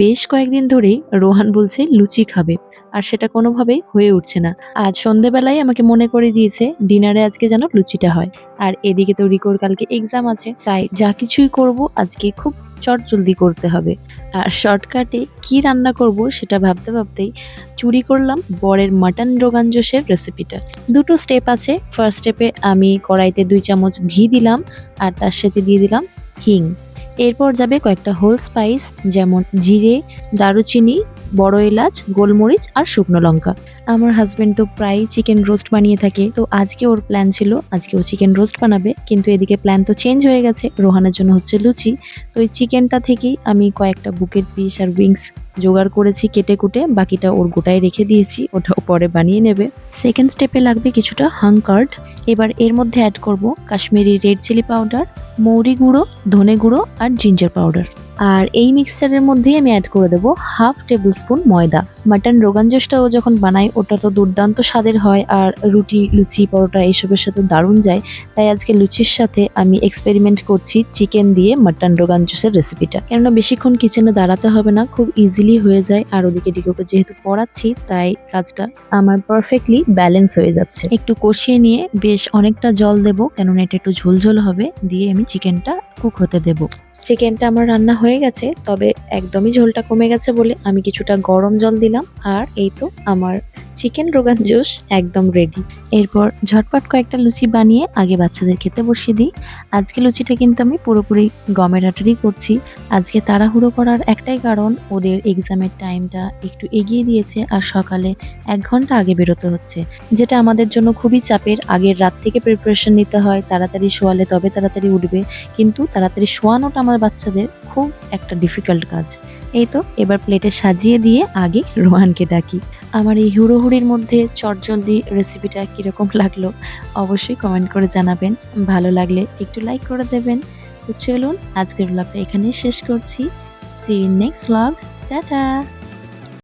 বেশ কয়েকদিন ধরেই রোহান বলছে লুচি খাবে, আর সেটা কোনোভাবেই হয়ে উঠছে না। আজ সন্ধ্যেবেলায় আমাকে মনে করে দিয়েছে ডিনারে আজকে যেন লুচিটা হয়। আর এদিকে তো রিকোর কালকে এক্সাম আছে, তাই যা কিছুই করব আজকে খুব চটজলদি করতে হবে। আর শর্টকাটে কি রান্না করব সেটা ভাবতে ভাবতেই চুরি করলাম বরের মাটন রোগান জোশের রেসিপিটা। দুটো স্টেপ আছে। ফার্স্ট স্টেপে আমি কড়াইতে 2 চামচ ঘি দিলাম, আর তার সাথে দিয়ে দিলাম হিং। এরপর যাবে কয়েকটা হোল স্পাইস, যেমন জিরে, দারুচিনি, বড় এলাচ, গোলমরিচ আর শুকনো লঙ্কা। আমার হাজবেন্ড তো প্রায় চিকেন রোস্ট বানিয়ে থাকে, তো আজকে ওর প্ল্যান ছিল আজকে ও চিকেন রোস্ট বানাবে, কিন্তু এদিকে প্ল্যান তো চেঞ্জ হয়ে গেছে, রোহানের জন্য হচ্ছে লুচি। তো এই চিকেনটা থেকেই আমি কয়েকটা বুকের পিস আর উইংস জোগাড় করেছি কেটে কুটে, বাকিটা ওর গোটায় রেখে দিয়েছি, ওটাও পরে বানিয়ে নেবে। সেকেন্ড স্টেপে লাগবে কিছুটা হাং কার্ড। এবার এর মধ্যে অ্যাড করব কাশ্মীরি রেড চিলি পাউডার, মৌরি গুঁড়ো, ধনে গুঁড়ো আর জিঞ্জার পাউডার। আর এই মিক্সচারের মধ্যেই আমি অ্যাড করে দেবো 1/2 টেবিল স্পুন ময়দা। মাটন রোগান জোশটাও যখন বানাই ওটা তো দুর্দান্ত স্বাদের হয়, আর রুটি, লুচি, পরোটা এসবের সাথে দারুণ যায়। তাই আজকে লুচির সাথে আমি এক্সপেরিমেন্ট করছি চিকেন দিয়ে মাটন রোগান জোশের রেসিপিটা, কেননা বেশিক্ষণ কিচেনে দাঁড়াতে হবে না, খুব ইজিলি হয়ে যায়। আর ওদিকে ডিকোকে যেহেতু পড়াচ্ছি তাই কাজটা আমার পারফেক্টলি ব্যালেন্স হয়ে যাচ্ছে। একটু কষিয়ে নিয়ে বেশ অনেকটা জল দেবো, কেননা এটা একটু ঝোলঝোল হবে, দিয়ে আমি চিকেনটা কুক হতে দেবো। চিকেনটা আমার রান্না হয়ে গেছে, তবে একদমই ঝোলটা কমে গেছে বলে আমি কিছুটা গরম জল দিলাম। আর এই তো আমার চিকেন রোগান জোশ একদম রেডি। এরপর ঝটপট কয়েকটা লুচি বানিয়ে আগে বাচ্চাদের খেতে বসিয়ে দিই। আজকে লুচিটা কিন্তু আমি পুরোপুরি গমের আটারই করছি। আজকে তাড়াহুড়ো করার একটাই কারণ, ওদের এক্সামের টাইমটা একটু এগিয়ে দিয়েছে আর সকালে 1 ঘন্টা আগে বেরোতে হচ্ছে, যেটা আমাদের জন্য খুবই চাপের। আগের রাত থেকে প্রিপারেশন নিতে হয়, তাড়াতাড়ি শোয়ালে তবে তাড়াতাড়ি উঠবে, কিন্তু তাড়াতাড়ি শোয়ানোটা আমার বাচ্চাদের খুব একটা ডিফিকাল্ট কাজ। এই তো এবার প্লেটে সাজিয়ে দিয়ে আগে রোহানকে ডাকি। আমার এই হুড়োহুড়ির মধ্যে চটজলদি রেসিপিটা কীরকম লাগলো অবশ্যই কমেন্ট করে জানাবেন। ভালো লাগলে একটু লাইক করে দেবেন। তো চলুন আজকের ব্লগটা এখানেই শেষ করছি। See you in next blog. Tata.